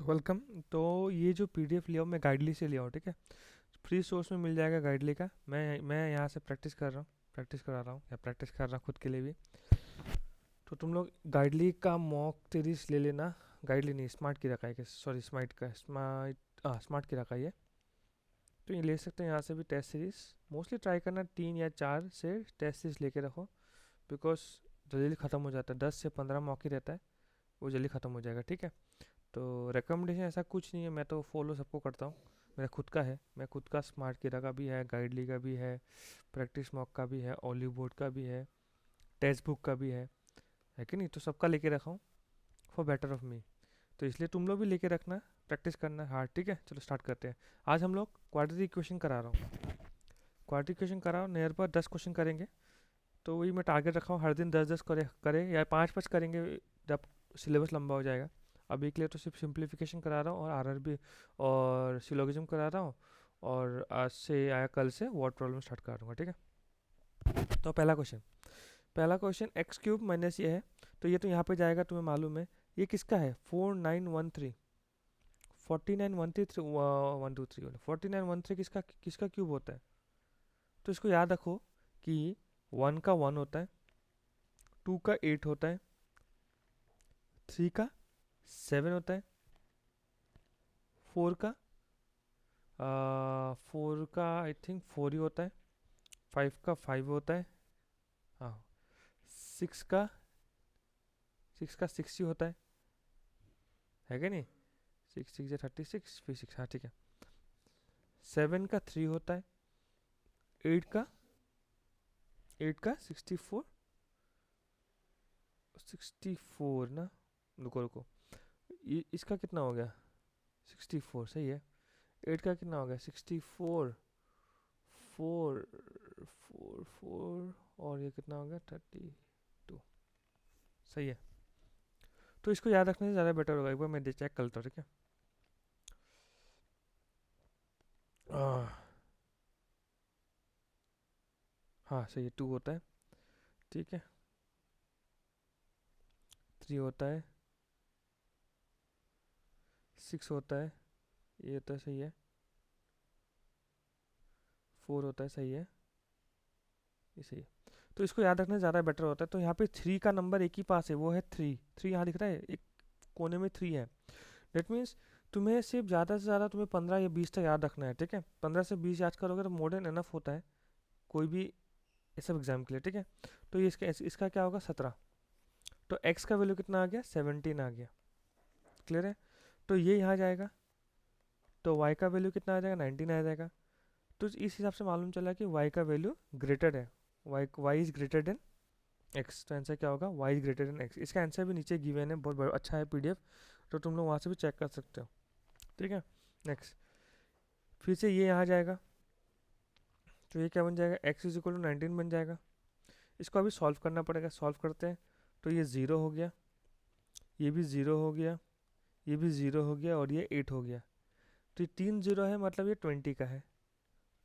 Welcome. तो ये जो पीडीएफ लिया हूँ मैं गाइडली से लिया हूँ, ठीक है। फ्री सोर्स में मिल जाएगा गाइडली का। मैं यहाँ से प्रैक्टिस कर रहा हूँ, प्रैक्टिस करा रहा हूँ या प्रैक्टिस कर रहा हूँ खुद के लिए भी। तो तुम लोग गाइडली का मॉक सीरीज ले लेना। गाइडली नहीं, स्मार्ट की रखा है, सॉरी स्मार्ट का, स्मार्ट की रखा है ये। तो ये ले सकते हैं यहाँ से भी टेस्ट सीरीज। मोस्टली ट्राई करना 3 या 4 से टेस्ट सीरीज लेके रखो, बिकॉज जल्दी ख़त्म हो जाता है। 10 से 15 मॉक ही रहता है, वो जल्दी ख़त्म हो जाएगा, ठीक है। तो रिकमेंडेशन ऐसा कुछ नहीं है, मैं तो फॉलो सबको करता हूँ। मेरा खुद का है, मैं खुद का स्मार्ट कीरा का भी है, गाइडली का भी है, प्रैक्टिस मॉक का भी है, ऑलिव बोर्ड का भी है, टेक्स्ट बुक का भी है कि नहीं। तो सबका लेके रखा हूँ फॉर बेटर ऑफ मी। तो इसलिए तुम लोग भी लेके रखना, प्रैक्टिस करना हार्ड, ठीक है। चलो स्टार्ट करते हैं। आज हम लोग क्वाड्रेटिक इक्वेशन करा रहा हूँ। क्वाड्रेटिक इक्वेशन करा रहा हूँ, नियर पर 10 क्वेश्चन करेंगे। तो वही मैं टारगेट रखा हूँ, हर दिन 10-10 करे या 5-5 करेंगे जब सिलेबस लंबा हो जाएगा। अभी के लिए तो सिर्फ सिंप्लीफिकेशन करा रहा हूँ और आरआरबी और सिलोगिज्म करा रहा हूँ। और आज से या कल से वर्ड प्रॉब्लम स्टार्ट कर दूँगा, ठीक है। तो पहला क्वेश्चन एक्स क्यूब माइनस ये है, तो ये तो यहाँ पे जाएगा, तुम्हें मालूम है। ये किसका है? 4913, 4913 123 4913 किसका किसका क्यूब होता है? तो इसको याद रखो कि 1 का 1 होता है, 2 का 8 होता है, 3 का 7 होता है, 4 का आई थिंक 4 ही होता है, 5 का 5 होता है, हाँ। 6 का 6 ही होता है क्या नहीं? 6 6 36 फिर 6, हाँ ठीक है। 7 का 3 होता है, 8 का 64, 64 ना, रुको रुको, ये इसका कितना हो गया? 64 सही है। 8 का कितना हो गया? 64, 4 और ये कितना हो गया? 32, सही है। तो इसको याद रखने से ज़्यादा बेटर होगा, एक बार मैं चेक करता हूँ, ठीक है। आह, हाँ सही है, 2 होता है, ठीक है। 3 होता है, 6 होता है, ये होता है, सही है। 4 होता है, सही है, ये सही है। तो इसको याद रखने से ज़्यादा बेटर होता है। तो यहाँ पे 3 का नंबर एक ही पास है, वो है 3। 3 यहाँ दिख रहा है, एक कोने में 3 है। डेट मीन्स तुम्हें सिर्फ ज़्यादा से ज़्यादा तुम्हें 15 या 20 तक याद रखना है, ठीक है। 15 से 20 याद करोगे तो मोर देन एनफ होता है कोई भी इस सब एग्जाम के लिए, ठीक है। तो ये इसका क्या होगा? 17। तो एक्स का वैल्यू कितना आ गया? 17 आ गया। क्लियर है? तो ये यहाँ जाएगा, तो वाई का वैल्यू कितना आ जाएगा? 19 आ जाएगा। तो इस हिसाब से मालूम चला कि वाई का वैल्यू ग्रेटर है, Y is greater than X. तो आंसर क्या होगा? Y is greater than X. इसका आंसर भी नीचे गिवन है, बहुत बड़ा अच्छा है पीडीएफ, तो तुम लोग वहाँ से भी चेक कर सकते हो, ठीक है। नेक्स्ट, फिर से ये यहाँ जाएगा, तो ये क्या बन जाएगा? एक्स इज इक्वल टू 19 बन जाएगा। इसको अभी सॉल्व करना पड़ेगा, सॉल्व करते हैं। तो ये 0 हो गया, ये भी 0 हो गया, ये भी 0 हो गया और ये 8 हो गया। तो ये 3 0 है, मतलब ये 20 का है।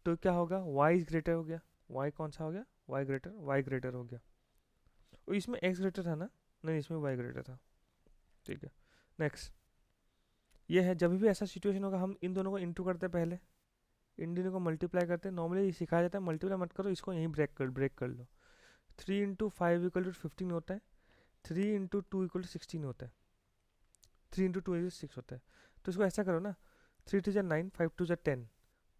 तो क्या होगा? y इज ग्रेटर हो गया। y कौन सा हो गया? y ग्रेटर हो गया। और इसमें x ग्रेटर था ना? नहीं, इसमें y ग्रेटर था, ठीक है। नेक्स्ट, ये है जब भी ऐसा सिचुएशन होगा हम इन दोनों को इंटू करते हैं, पहले इन दोनों को मल्टीप्लाई करते हैं। नॉर्मली सिखाया जाता है मल्टीप्लाई मत करो, इसको यहीं ब्रेक कर लो। 3 × 5 = 15 होता है, 3 × 2 = 16 होता है, 3 × 2 = 6 होता है। तो इसको ऐसा करो ना, 3 × 2 = 9, 5 × 2 = 10।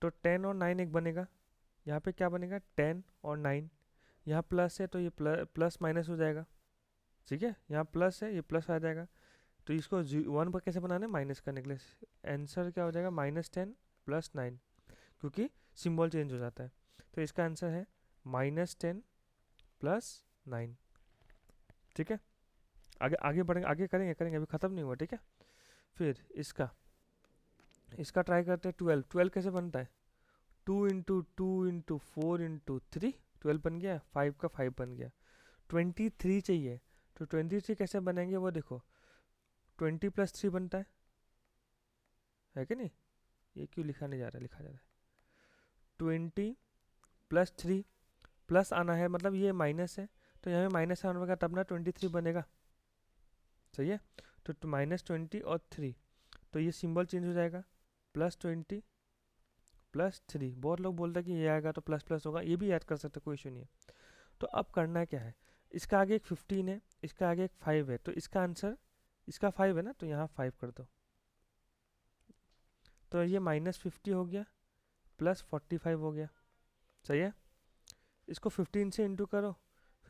तो 10 और 9 एक बनेगा, यहाँ पे क्या बनेगा? 10 और 9। यहाँ प्लस है तो ये प्लस माइनस हो जाएगा, ठीक है। यहाँ प्लस है, ये प्लस आ जाएगा। तो इसको 1 पर कैसे बनाना है? माइनस करने के लिए। आंसर क्या हो जाएगा? -10 + 9, क्योंकि सिंबल चेंज हो जाता है। तो इसका आंसर है -10 + 9, ठीक है। आगे आगे बढ़ेंगे, आगे करेंगे, अभी ख़त्म नहीं हुआ, ठीक है। फिर इसका इसका ट्राई करते हैं। 12 12 कैसे बनता है? 2 × 2 × 4 × 3, 12 बन गया। 5 का 5 बन गया। 23 चाहिए, तो 23 कैसे बनेंगे वो देखो। 20 + 3 बनता है कि नहीं? ये क्यों लिखा नहीं जा रहा? लिखा जा रहा है 20 + 3, प्लस आना है, मतलब ये माइनस है, तो यहाँ पे माइनस आने होगा तब ना 23 बनेगा, सही है। तो -20 और 3, तो ये सिंबल चेंज हो जाएगा, +20 +3। बहुत लोग बोलते हैं कि ये आएगा तो प्लस प्लस होगा, ये भी ऐड कर सकते, कोई इशू नहीं है। तो अब करना क्या है, इसका आगे एक 15 है, इसका आगे एक 5 है, तो इसका आंसर, इसका 5 है ना, तो यहाँ 5 कर दो। तो ये -50 हो गया +45 हो गया, सही है। इसको 15 से इंटू करो,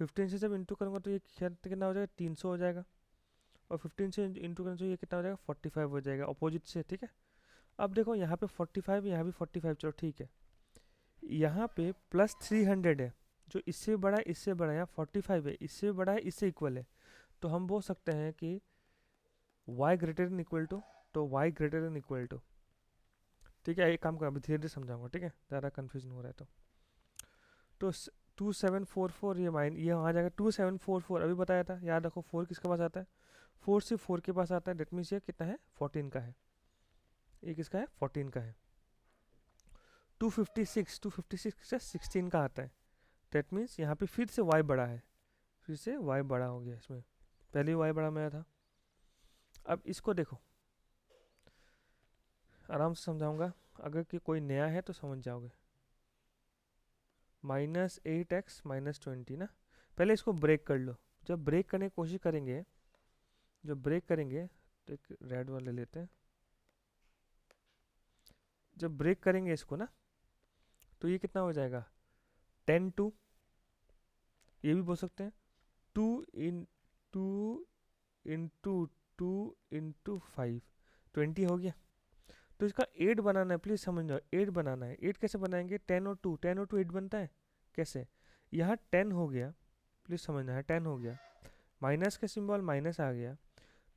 15 से जब इंटू करूँगा तो ये कितना हो जाएगा, 300 हो जाएगा। और 15 से इंटू करने से ये कितना हो जाएगा, 45 हो जाएगा, अपोजिट से, ठीक है। अब देखो यहाँ पे 45, यहाँ भी 45, चलो ठीक है। यहाँ पे +300 है, जो इससे बड़ा है, इससे बड़ा है, यहाँ 45 है, इससे बड़ा है, इससे इक्वल है। तो हम बोल सकते हैं कि y greater than equal to, तो y greater than equal to, ठीक है। एक काम कर, अभी धीरे धीरे समझाऊंगा, ठीक है, ज़्यादा कन्फ्यूजन हो रहा है तो 2744, ये वहाँ जाएगा 2744, अभी बताया था, याद रखो 4 किसके पास आता है, 4 से 4 के पास आता है, डेट मीन्स ये कितना है, 14 का है, ये किसका है, 14 का है। 256 से 16 का आता है, डेट मीन्स यहाँ पे फिर से y बड़ा है, फिर से y बड़ा हो गया, इसमें पहले y बड़ा मेरा था। अब इसको देखो, आराम से समझाऊंगा, अगर कि कोई नया है तो समझ जाओगे। -8x -20 ना, पहले इसको ब्रेक कर लो। जब ब्रेक करने की कोशिश करेंगे, जब ब्रेक करेंगे, तो एक रेड वाले लेते हैं, जब ब्रेक करेंगे इसको ना, तो ये कितना हो जाएगा, 10 2, ये भी बोल सकते हैं 2 इंटू 2 इंटू 5, 20 हो गया। तो इसका 8 बनाना है, प्लीज़ समझ जाओ, 8 बनाना है। 8 कैसे बनाएंगे, 10 और 2, 10 और 2 8 बनता है, कैसे, यहाँ 10 हो गया, प्लीज़ समझना है, 10 हो गया, माइनस का सिंबल माइनस आ गया,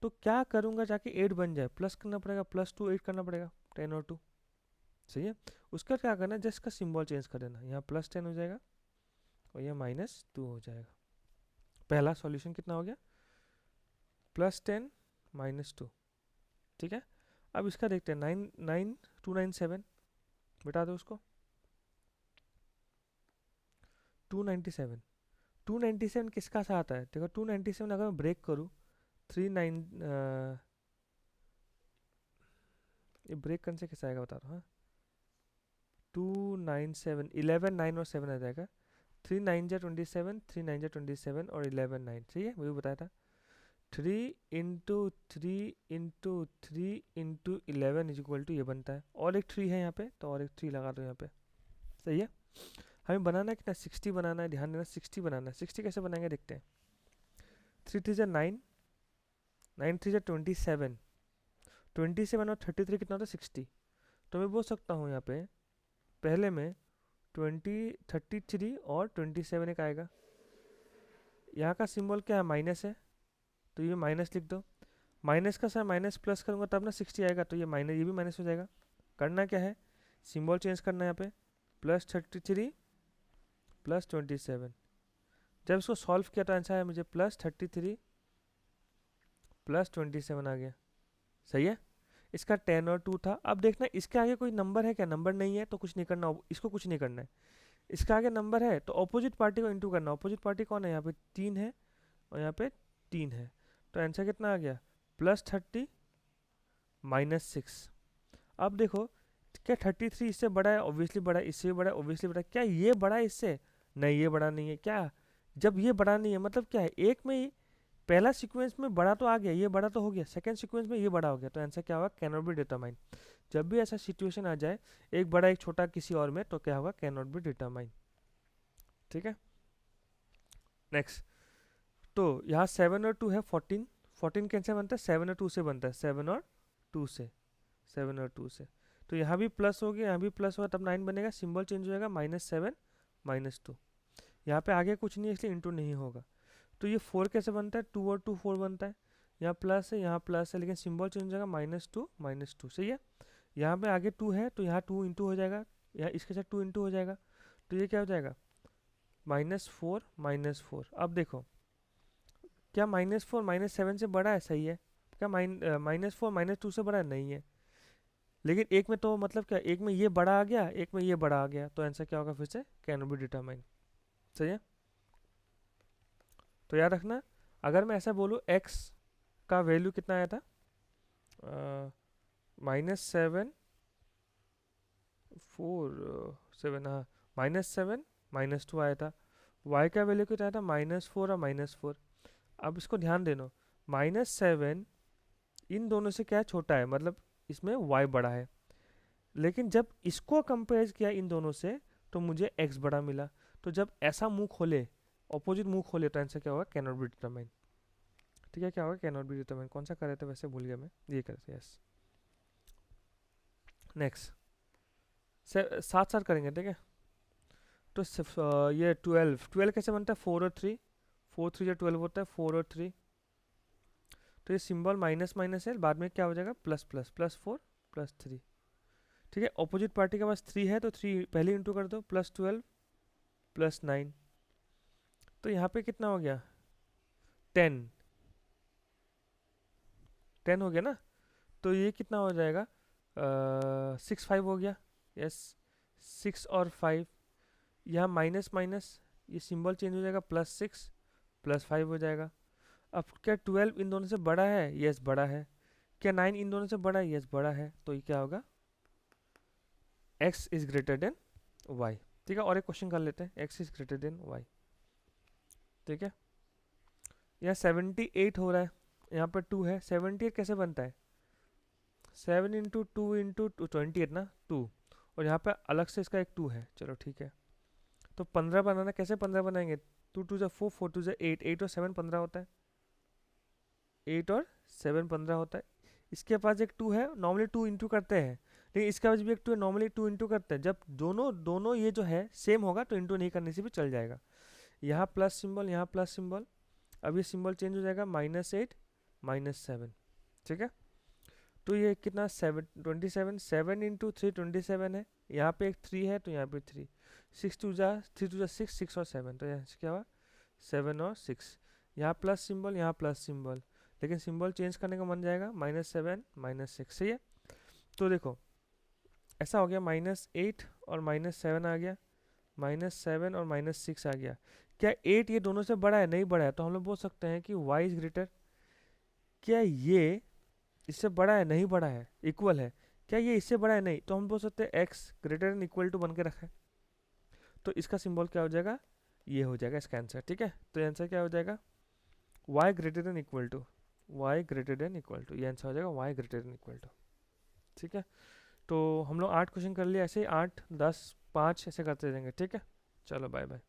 तो क्या करूँगा जाके 8 बन जाए, प्लस करना पड़ेगा, +2 8 करना पड़ेगा, 10 और 2, सही है। उसका क्या करना है, जस्ट का सिंबल चेंज कर देना, यहाँ +10 हो जाएगा और यहाँ -2 हो जाएगा। पहला सॉल्यूशन कितना हो गया, +10 -2, ठीक है। अब इसका देखते हैं, 297, बता दो उसको, 297, 297 किसका सा आता है, देखो 297 अगर मैं ब्रेक करूँ, 39, ये ब्रेक करने से कैसा आएगा बता रहा हूँ, 297, 11 9 और 7 आ जाएगा, 3 9 जा 27, 3 9 जा 27 और 11 9, सही है, वही बताया था। 3 into 3 into 3 into 11 is equal to, ये बनता है, और एक 3 है यहाँ पे, तो और एक 3 लगा दो यहाँ पे, सही है। हमें बनाना है कितना, 60 बनाना है, ध्यान देना 60 बनाना है। 60 कैसे बनाएंगे देखते हैं, 3 3 जा 9, 9 3 जा 27, 27 और 33 कितना होता है, 60। तो मैं बोल सकता हूँ यहाँ पे पहले में 33 और 27 एक आएगा, यहाँ का सिंबल क्या है, माइनस है, तो ये माइनस लिख दो, माइनस का सर माइनस प्लस करूँगा तब ना 60 आएगा, तो ये माइनस, ये भी माइनस हो जाएगा। करना क्या है, सिंबल चेंज करना है यहाँ पे, +33 +27, जब इसको सॉल्व किया तो आंसर आया मुझे +33 +27 आ गया, सही है। इसका 10 और 2 था। अब देखना इसके आगे कोई नंबर है क्या, नंबर नहीं है तो कुछ नहीं करना, इसको कुछ नहीं करना है। इसका आगे नंबर है तो ऑपोजिट पार्टी को इंटू करना, ऑपोजिट पार्टी कौन है, यहाँ पे 3 है और यहाँ पे 3 है, तो आंसर कितना आ गया, +30 -6। अब देखो क्या 33 इससे बड़ा है, ऑब्वियसली बड़ा है, इससे भी बड़ा है, ऑब्वियसली बड़ा है, क्या ये बड़ा है इससे, नहीं ये बड़ा नहीं है, क्या, जब ये बड़ा नहीं है मतलब क्या है, एक में ही पहला सीक्वेंस में बड़ा तो आ गया, ये बड़ा तो हो गया, सेकंड सीक्वेंस में ये बड़ा हो गया, तो आंसर क्या होगा, कैन नॉट बी डिटरमाइन। जब भी ऐसा सिचुएशन आ जाए, एक बड़ा एक छोटा किसी और में, तो क्या होगा, कैन नॉट बी डिटरमाइन, ठीक है। नेक्स्ट, तो यहाँ 7 और 2 है, 14, 14 कैसे बनता है, 7 और 2 से बनता है, 7 और 2 से, 7 और 2 से, तो यहाँ भी प्लस हो गया, यहाँ भी प्लस होगा, तब 9 बनेगा, सिंबल चेंज हो जाएगा, -7 -2, यहाँ पे आगे कुछ नहीं इसलिए इंटू नहीं होगा। तो ये 4 कैसे बनता है, 2 और 2 4 बनता है, यहाँ प्लस है, यहाँ प्लस है, लेकिन सिंबल चेंज हो जाएगा, -2 -2, सही है। यहाँ पे आगे 2 है तो यहाँ 2 इंटू हो जाएगा, यहाँ इसके साथ 2 इंटू हो जाएगा, तो ये क्या हो जाएगा, -4 -4। अब देखो क्या -4 -7 से बड़ा है, सही है, क्या -4 -2 से बड़ा है, नहीं है, लेकिन एक में तो मतलब क्या, एक में ये बड़ा आ गया, एक में ये बड़ा आ गया, तो आंसर क्या होगा, फिर से कैन बी डिटरमाइन, सही है। तो याद रखना, अगर मैं ऐसा बोलूँ x का वैल्यू कितना आया था, -7 4 7, हाँ -7 -2 आया था। y का वैल्यू कितना आया था? -4 और -4। अब इसको ध्यान देना, -7 इन दोनों से क्या छोटा है, मतलब इसमें y बड़ा है, लेकिन जब इसको कंपेयर किया इन दोनों से तो मुझे x बड़ा मिला। तो जब ऐसा मुंह खोले, ऑपोजिट मुंह खोले, तो आंसर क्या होगा? Can not be determine. ठीक है, क्या होगा? Can not be determine. कौन सा कर रहे थे वैसे, भूल गया मैं, ये कर रहे थे, यस। नेक्स्ट साथ साथ करेंगे, ठीक है। तो ये 12 कैसे बनता है? 4 और 3, 4 3 12 होता है, 4 और 3। तो ये सिंबल माइनस माइनस है, बाद में क्या हो जाएगा? Plus plus, +4 +3। ठीक है, ऑपोजिट पार्टी के पास 3 है तो 3 पहले इंटू कर दो, +12 +9। तो यहाँ पे कितना हो गया? 10 10 हो गया ना। तो ये कितना हो जाएगा? 6 5 हो गया, यस। 6 और 5, यहाँ माइनस माइनस, ये सिंबल चेंज हो जाएगा, +6 +5 हो जाएगा। अब क्या 12 इन दोनों से बड़ा है? यस बड़ा है। क्या 9 इन दोनों से बड़ा है? यस बड़ा है। तो ये क्या होगा? x is greater then y। ठीक है, और एक क्वेश्चन कर लेते हैं, x is greater then y। ठीक है, यहाँ 78 हो रहा है, यहाँ पर 2 है। 78 कैसे बनता है? 7 इंटू 2 इंटू 28 ना, 2, और यहाँ पे अलग से इसका एक 2 है। चलो ठीक है, तो 15 बनाना, कैसे 15 बनाएंगे? 2 2 4 4 2 8, 8 और 7 15 होता है, 8 और 7 15 होता है। इसके पास एक 2 है, नॉर्मली 2 इंटू करते हैं, लेकिन इसके पास भी एक 2 है, नॉर्मली 2 इंटू करते हैं। जब दोनों दोनों ये जो है सेम होगा तो इंटू नहीं करने से भी चल जाएगा। यहाँ प्लस सिंबल, यहाँ प्लस सिंबल, अब ये सिंबल चेंज हो जाएगा, -8 -7। ठीक है, तो ये कितना? 27, 7 इंटू 3 27 है, यहाँ पे एक 3 है तो यहाँ पे 3, 6 2 6, 6 और 7, तो यहाँ से क्या हुआ? 7 और 6। यहाँ प्लस सिंबल, यहाँ प्लस सिंबल, लेकिन सिंबल चेंज करने का मन जाएगा, -7 -6। सही है, तो देखो ऐसा हो गया, -8 और -7 आ गया, -7 और -6 आ गया। क्या 8 ये दोनों से बड़ा है? नहीं बड़ा है, तो हम लोग बोल सकते हैं कि y इज ग्रेटर। क्या ये इससे बड़ा है? नहीं बड़ा है, इक्वल है। क्या ये इससे बड़ा है? नहीं, तो हम बोल सकते हैं x greater than equal to बन के रखा है। तो इसका सिंबल क्या हो जाएगा? ये हो जाएगा इसका आंसर। ठीक है, तो आंसर क्या हो जाएगा? y greater than equal to, y greater than equal to, ये आंसर हो जाएगा y greater than equal to. ठीक है, तो हम लोग 8 क्वेश्चन कर लिए, ऐसे ही 8 10 5 ऐसे करते रहेंगे। ठीक है, चलो बाय बाय।